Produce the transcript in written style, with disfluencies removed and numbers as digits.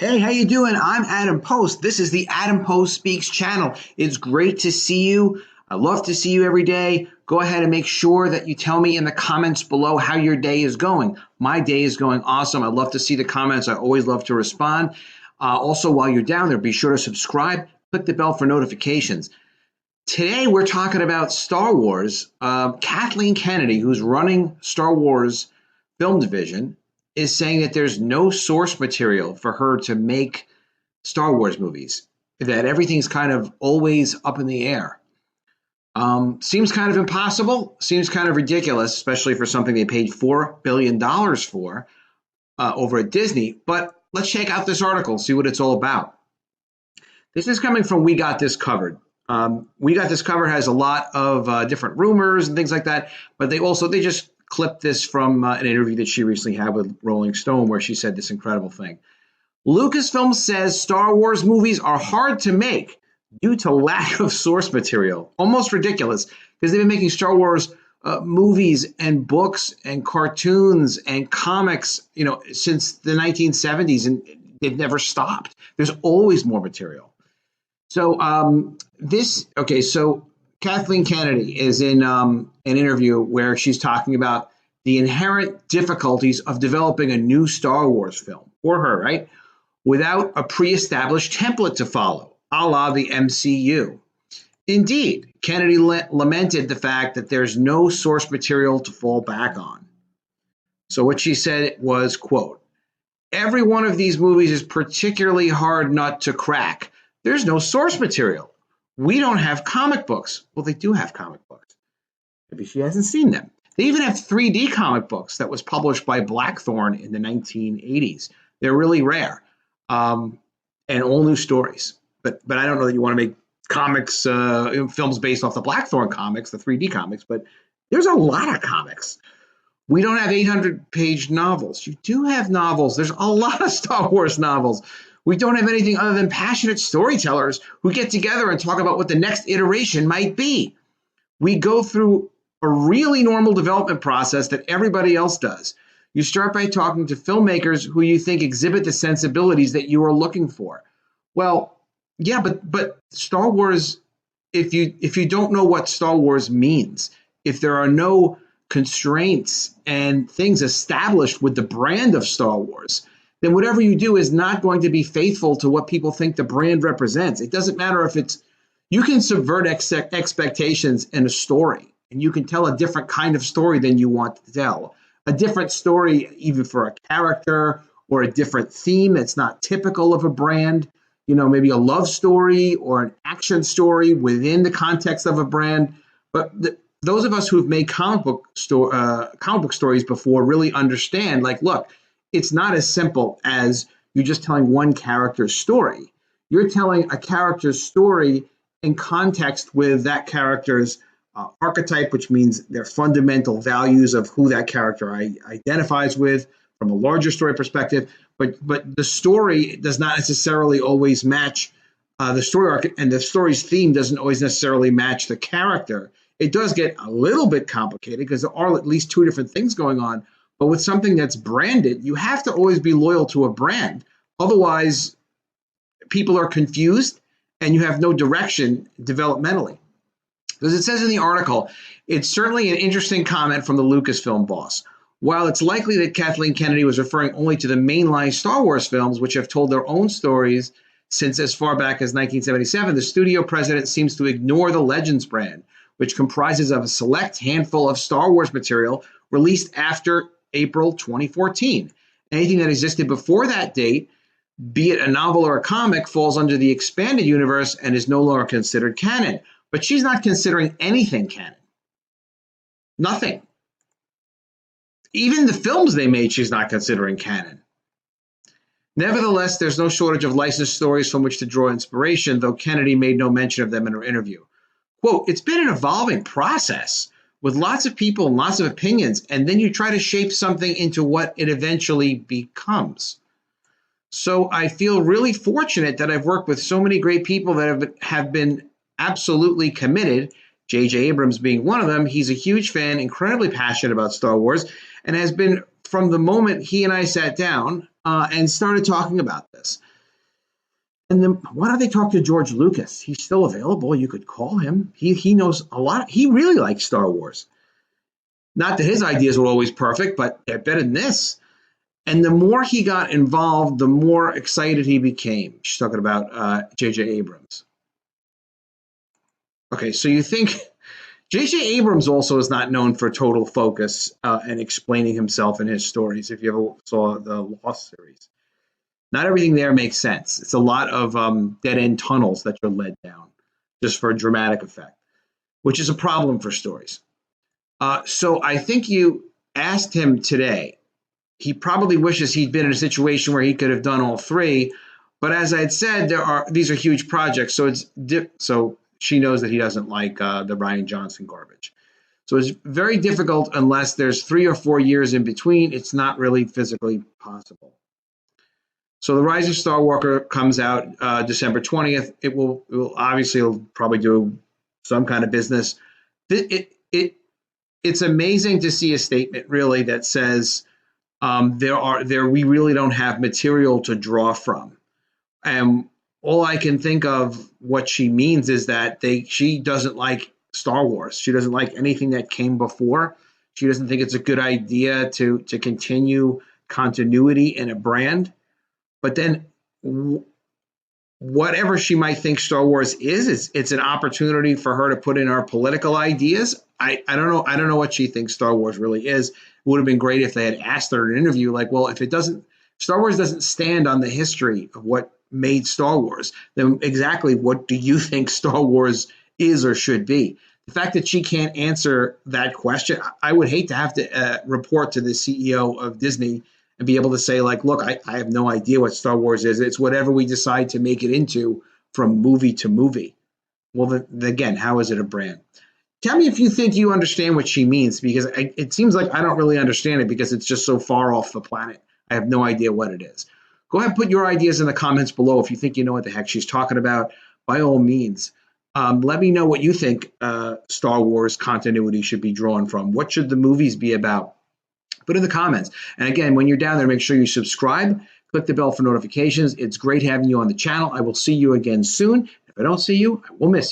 Hey, how you doing? I'm Adam Post. This is the Adam Post Speaks channel. It's great to see you. I love to see you every day. Go ahead and make sure that you tell me in the comments below how your day is going. My day is going awesome. I love to see the comments. I always love to respond. Also, while you're down there, be sure to subscribe. Click the bell for notifications. Today, we're talking about Star Wars. Kathleen Kennedy, who's running Star Wars film division, is saying that there's no source material for her to make Star Wars movies, that everything's kind of always up in the air. Seems kind of impossible, seems kind of ridiculous, especially for something they paid $4 billion for over at Disney. But let's check out this article, see what it's all about. This is coming from We Got This Covered. We Got This Covered has a lot of different rumors and things like that, but they just clipped this from an interview that she recently had with Rolling Stone, where she said this incredible thing. Lucasfilm says Star Wars movies are hard to make due to lack of source material. Almost ridiculous, because they've been making Star Wars movies and books and cartoons and comics, since the 1970s, and they've never stopped. There's always more material. So so Kathleen Kennedy is in an interview where she's talking about the inherent difficulties of developing a new Star Wars film for her, right? Without a pre-established template to follow, a la the MCU. Indeed, Kennedy lamented the fact that there's no source material to fall back on. So what she said was, quote, "Every one of these movies is particularly hard nut to crack. There's no source material. We don't have comic books." Well, they do have comic books. Maybe she hasn't seen them. They even have 3D comic books that was published by Blackthorn in the 1980s. They're really rare, and all new stories. But I don't know that you want to make comics, films based off the Blackthorn comics, the 3D comics, but there's a lot of comics. We don't have 800-page novels. You do have novels. There's a lot of Star Wars novels. We don't have anything other than passionate storytellers who get together and talk about what the next iteration might be. We go through a really normal development process that everybody else does. You start by talking to filmmakers who you think exhibit the sensibilities that you are looking for. Well, yeah, but Star Wars, if you don't know what Star Wars means, if there are no constraints and things established with the brand of Star Wars, then whatever you do is not going to be faithful to what people think the brand represents. It doesn't matter if you can subvert expectations in a story, and you can tell a different kind of story than you want to tell. A different story, even for a character, or a different theme that's not typical of a brand. Maybe a love story or an action story within the context of a brand. But those of us who've made comic book stories before really understand, look, it's not as simple as you just telling one character's story. You're telling a character's story in context with that character's archetype, which means their fundamental values of who that character identifies with from a larger story perspective. But the story does not necessarily always match the story arc, and the story's theme doesn't always necessarily match the character. It does get a little bit complicated because there are at least two different things going on. But with something that's branded, you have to always be loyal to a brand. Otherwise, people are confused and you have no direction developmentally. As it says in the article, it's certainly an interesting comment from the Lucasfilm boss. While it's likely that Kathleen Kennedy was referring only to the mainline Star Wars films, which have told their own stories since as far back as 1977, the studio president seems to ignore the Legends brand, which comprises of a select handful of Star Wars material released after April 2014. Anything that existed before that date, be it a novel or a comic, falls under the expanded universe and is no longer considered canon. But she's not considering anything canon. Nothing. Even the films they made, she's not considering canon. Nevertheless, there's no shortage of licensed stories from which to draw inspiration, though Kennedy made no mention of them in her interview. Quote, "It's been an evolving process with lots of people and lots of opinions, and then you try to shape something into what it eventually becomes. So I feel really fortunate that I've worked with so many great people that have been absolutely committed, J.J. Abrams being one of them. He's a huge fan, incredibly passionate about Star Wars, and has been from the moment he and I sat down and started talking about this. And then why don't they talk to George Lucas? He's still available. You could call him. He knows a lot. He really likes Star Wars. Not that his ideas were always perfect, but they're better than this. And the more he got involved, the more excited he became. She's talking about J.J. Abrams. Okay, so you think J.J. Abrams also is not known for total focus and explaining himself in his stories, if you ever saw the Lost series. Not everything there makes sense. It's a lot of dead-end tunnels that you're led down just for a dramatic effect, which is a problem for stories. So I think you asked him today. He probably wishes he'd been in a situation where he could have done all three. But as I had said, these are huge projects. So she knows that he doesn't like the Rian Johnson garbage. So it's very difficult unless there's 3 or 4 years in between. It's not really physically possible. So the Rise of Skywalker comes out December 20th. It will obviously it'll probably do some kind of business. It's amazing to see a statement really that says we really don't have material to draw from. And all I can think of what she means is that she doesn't like Star Wars. She doesn't like anything that came before. She doesn't think it's a good idea to continue continuity in a brand. But then whatever she might think Star Wars is, it's an opportunity for her to put in her political ideas. I don't know. I don't know what she thinks Star Wars really is. It would have been great if they had asked her in an interview, like, well, if Star Wars doesn't stand on the history of what made Star Wars, then exactly what do you think Star Wars is or should be? The fact that she can't answer that question, I would hate to have to report to the CEO of Disney and be able to say, like, look, I have no idea what Star Wars is. It's whatever we decide to make it into from movie to movie. Well, again, how is it a brand? Tell me if you think you understand what she means, because it seems like I don't really understand it because it's just so far off the planet. I have no idea what it is. Go ahead and put your ideas in the comments below if you think you know what the heck she's talking about. By all means, let me know what you think Star Wars continuity should be drawn from. What should the movies be about? Put in the comments. And again, when you're down there, make sure you subscribe. Click the bell for notifications. It's great having you on the channel. I will see you again soon. If I don't see you, I will miss you.